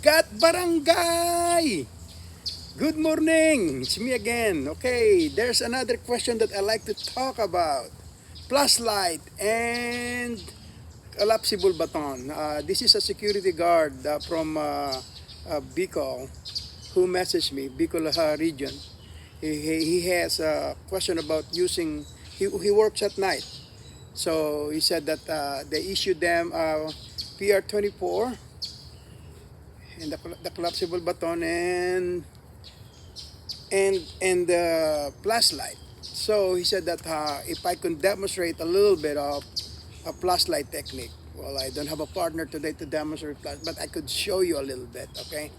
Gat Barangay! Good morning! It's me again. Okay, there's another question that I like to talk about. Flashlight and Collapsible Baton. This is a security guard from who messaged me, Bicol region. He has a question about using, he works at night. So he said that they issued them PR24 and the collapsible baton and the flashlight. So he said that if I can demonstrate a little bit of a flashlight technique. Well, I don't have a partner today to demonstrate flash, but I could show you a little bit. Okay,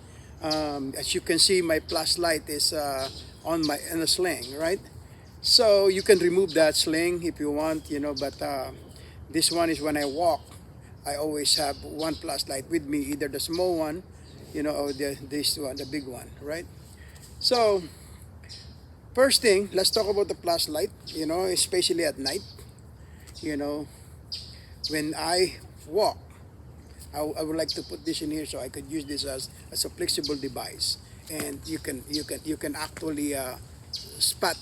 as you can see, my flashlight is in a sling, right? So you can remove that sling if you want, But this one is when I walk. I always have one flashlight with me, either the small one, or this one, the big one, right? So first thing, let's talk about the flashlight. Especially at night. You know, when I walk, I would like to put this in here so I could use this as a flexible device, and you can actually spot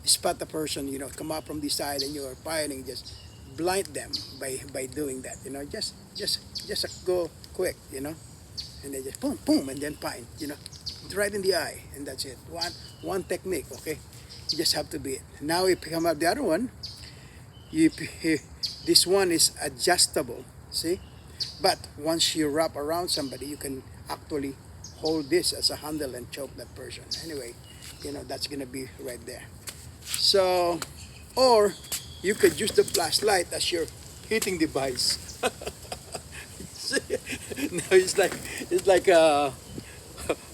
spot the person, come up from this side and you're firing, just blind them by doing that, just go quick, and then just boom, boom, and then fine, right in the eye, and that's it. One technique, okay? You just have to be it. Now if you come up the other one, you this one is adjustable, see? But once you wrap around somebody, you can actually hold this as a handle and choke that person. Anyway, that's gonna be right there. So, or you could use the flashlight as your hitting device. No, it's like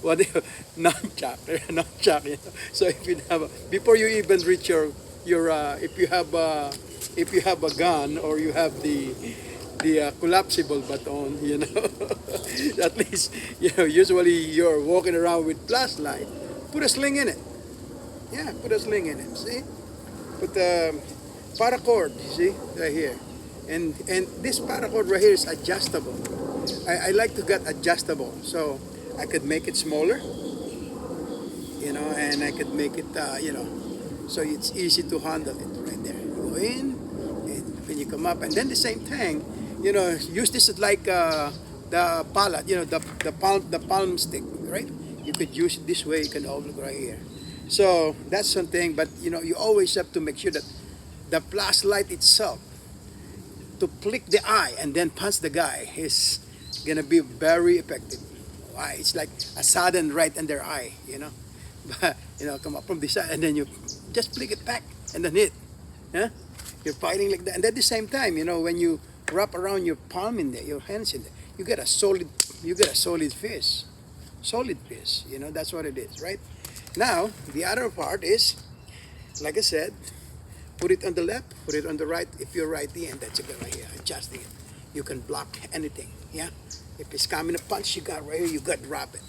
what nunchuck, nunchuck. So if you have before you even reach your if you have a gun or you have the collapsible baton, at least usually you're walking around with flashlight. Put a sling in it. Yeah, put a sling in it. See, put the paracord. See right here, and this paracord right here is adjustable. I like to get adjustable, so I could make it smaller, and I could make it, so it's easy to handle it right there. You go in, and when you come up, and then the same thing, use this like the palette, the palm stick, right? You could use it this way. You can hold it right here. So that's something, but you always have to make sure that the flashlight itself to flick the eye and then punch the guy is gonna be very effective. Why? It's like a sudden right in their eye, But come up from this side and then you just flick it back and then hit. Yeah? You're fighting like that, and at the same time, when you wrap around your palm in there, your hands in there, you get a solid fist, That's what it is, right? Now, the other part is, like I said, put it on the left, put it on the right. If you're righty, and that's it right here, adjusting it. You can block anything, yeah? If it's coming a punch, you got right here, you got drop it.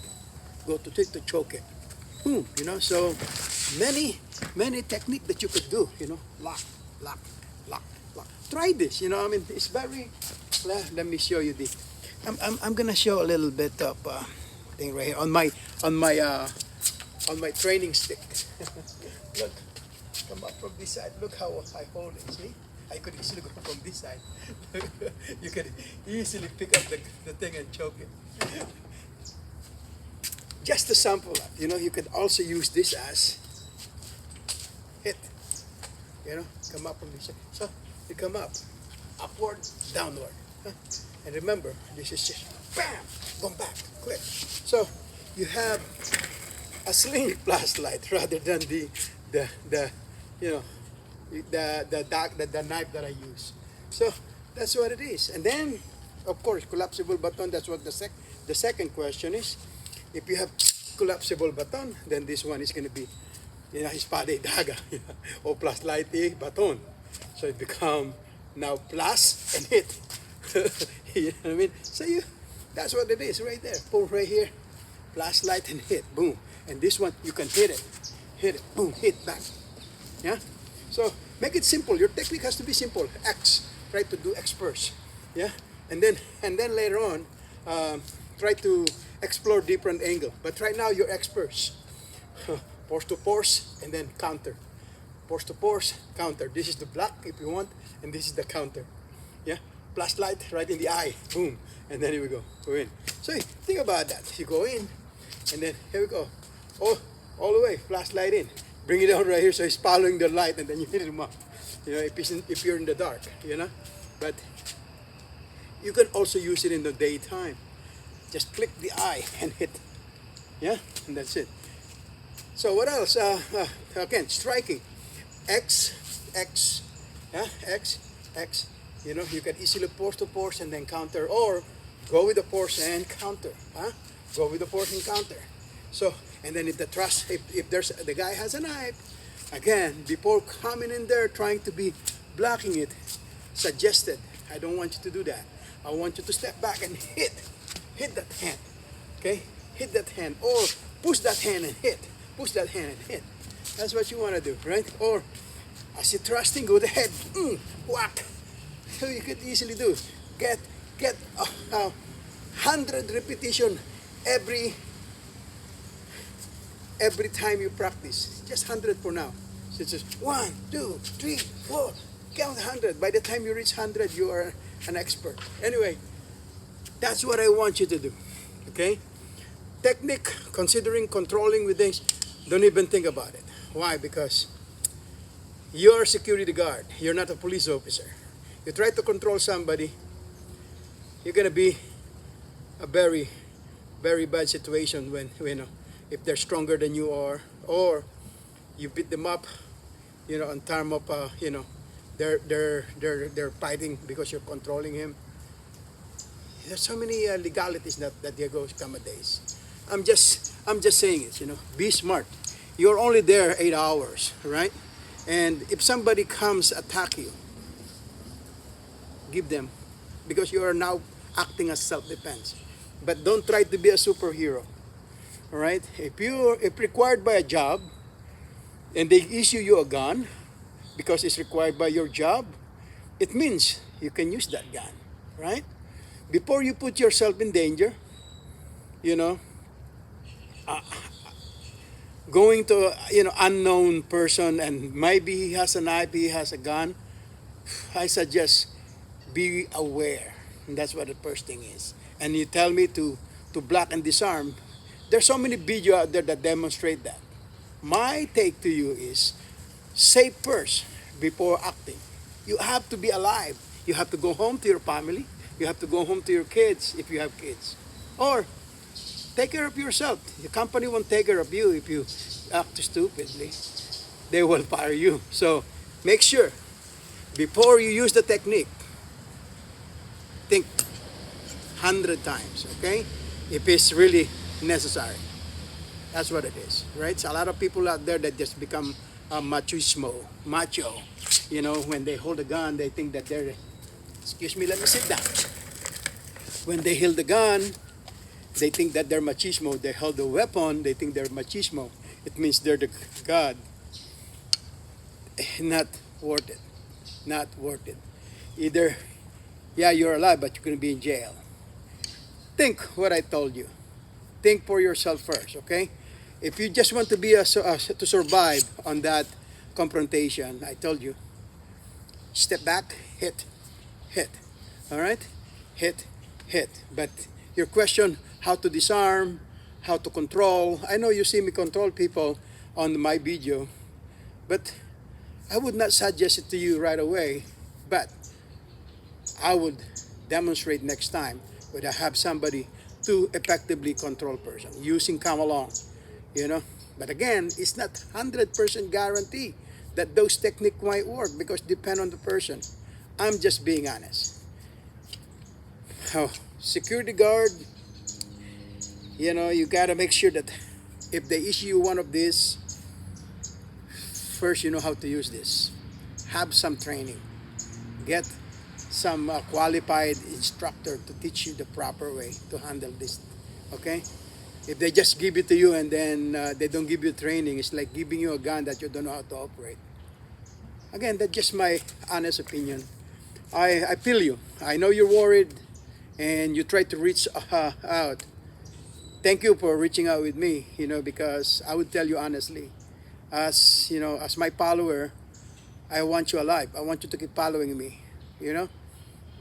Go to choke it. Boom, so many technique that you could do, lock, lock, lock, lock. Try this, it's very, let me show you this. I'm gonna show a little bit of thing right here on my training stick. Look, come up from this side. Look how I hold it. See? I could easily go from this side. You could easily pick up the thing and choke it. Just to sample that, you could also use this as hit. Come up from this side. So you come up, upward, downward. And remember, this is just bam, boom, back, quick. So you have a sling flashlight rather than the knife that I use. So that's what it is. And then, of course, collapsible baton. That's what the second question is. If you have collapsible baton, then this one is going to be, espada daga or flashlight baton. So it become now plus and hit. You know what I mean? So that's what it is right there. Boom, right here. Flashlight and hit, boom. And this one, you can hit it, boom, hit back. Yeah? So make it simple. Your technique has to be simple. X, try to do X first. Yeah? And then later on, try to explore different angle. But right now you're experts. Force to force and then counter. Force to force, counter. This is the block if you want, and this is the counter. Yeah, flashlight right in the eye, boom, and then here we go, go in. So think about that. You go in, and then here we go, all the way, flashlight in. Bring it out right here, so he's following the light, and then you hit him up. You know, if you're in the dark, you know. But you can also use it in the daytime. Just click the eye and hit. Yeah, and that's it. So what else? Again, striking. X, yeah, X. You know, you can easily force to force and then counter, or go with the force and counter. Go with the force and counter. So, and then if there's the guy has a knife, again, before coming in there trying to be blocking it, suggested, I don't want you to do that. I want you to step back and hit that hand. Okay, hit that hand, or push that hand and hit. Push that hand and hit. That's what you want to do, right? Or as you're thrusting, go ahead, whack. So you could easily do. Get 100 repetition every time you practice. Just 100 for now. So it's just 1, 2, 3, 4. Count 100. By the time you reach 100, you are an expert. Anyway, that's what I want you to do. Okay? Technique, considering controlling with things, don't even think about it. Why? Because you're a security guard. You're not a police officer. You try to control somebody, you're gonna be a very, very bad situation when you know, if they're stronger than you are, or you beat them up, you know, in terms of you know, they're fighting because you're controlling him. There's so many legalities that there goes nowadays. I'm just saying it. You know, be smart. You're only there 8 hours, right? And if somebody comes attack you, give them, because you are now acting as self-defense. But don't try to be a superhero. All right? If required by a job, and they issue you a gun because it's required by your job, it means you can use that gun, right? Before you put yourself in danger, you know, going to unknown person, and maybe he has a knife, he has a gun, I suggest be aware. And that's what the first thing is. And you tell me to block and disarm. There's so many videos out there that demonstrate that. My take to you is save first before acting. You have to be alive. You have to go home to your family. You have to go home to your kids if you have kids. Or take care of yourself. The company won't take care of you if you act stupidly. They will fire you. So make sure before you use the technique, think 100 times, okay? If it's really necessary. That's what it is, right? So a lot of people out there that just become macho. You know, when they hold a gun, they think that they're, excuse me, let me sit down. When they hold the gun, they think that they're machismo. They hold the weapon, they think they're machismo. It means they're the God. Not worth it. Not worth it. Either, yeah, you're alive, but you're going to be in jail. Think what I told you. Think for yourself first, okay? If you just want to be to survive on that confrontation, I told you, step back, hit. All right? Hit. But your question, how to disarm, how to control. I know you see me control people on my video, but I would not suggest it to you right away. But I would demonstrate next time when I have somebody to effectively control person using come along, you know. But again, it's not 100% guarantee that those techniques might work, because depend on the person. I'm just being honest. Security guard, you know, you gotta make sure that if they issue you one of these, first you know how to use this. Have some training. Get some qualified instructor to teach you the proper way to handle this, okay? If they just give it to you and then they don't give you training, it's like giving you a gun that you don't know how to operate. Again, that's just my honest opinion. I feel you. I know you're worried. and you try to reach out. Thank you for reaching out with me, because I would tell you honestly, as my follower, I want you alive. I want you to keep following me. You know,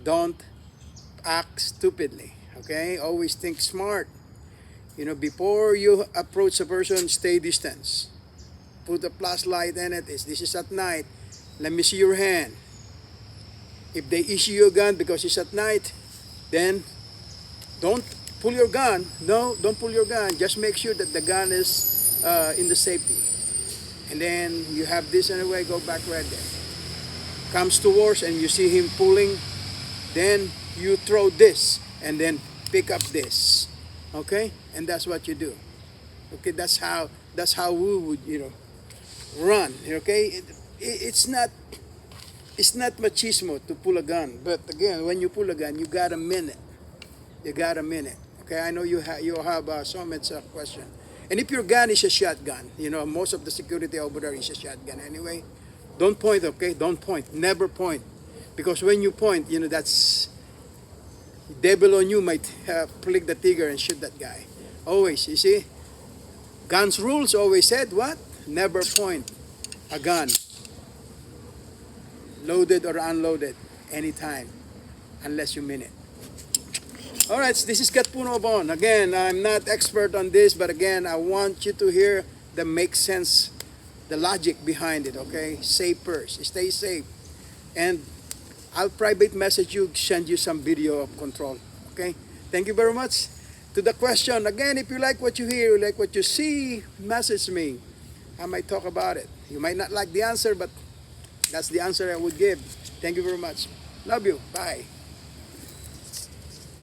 don't act stupidly. Okay, always think smart. Before you approach a person, stay distance. Put a flashlight in it. This is at night. Let me see your hand. If they issue you a gun because it's at night, then don't pull your gun. No, don't pull your gun. Just make sure that the gun is in the safety. And then you have this anyway, go back right there. Comes to worse and you see him pulling, then you throw this and then pick up this. Okay? And that's what you do. Okay, that's how we would, run. Okay? It's not machismo to pull a gun, but again, when you pull a gun, you got a minute. You got a minute. Okay, I know you have so much question. And if your gun is a shotgun, most of the security over there is a shotgun anyway. Don't point, okay? Don't point. Never point, because when you point, that's devil on you might flick the trigger and shoot that guy. Always, you see, guns rules always said what? Never point a gun, loaded or unloaded, anytime, unless you mean it. All right, so this is Gat Puno Abon. Again, I'm not expert on this, but again, I want you to hear the make sense, the logic behind it, okay? Safe first, stay safe. And I'll private message you, send you some video of control, okay? Thank you very much. To the question, again, if you like what you hear, you like what you see, message me. I might talk about it. You might not like the answer, but that's the answer I would give. Thank you very much. Love you. Bye.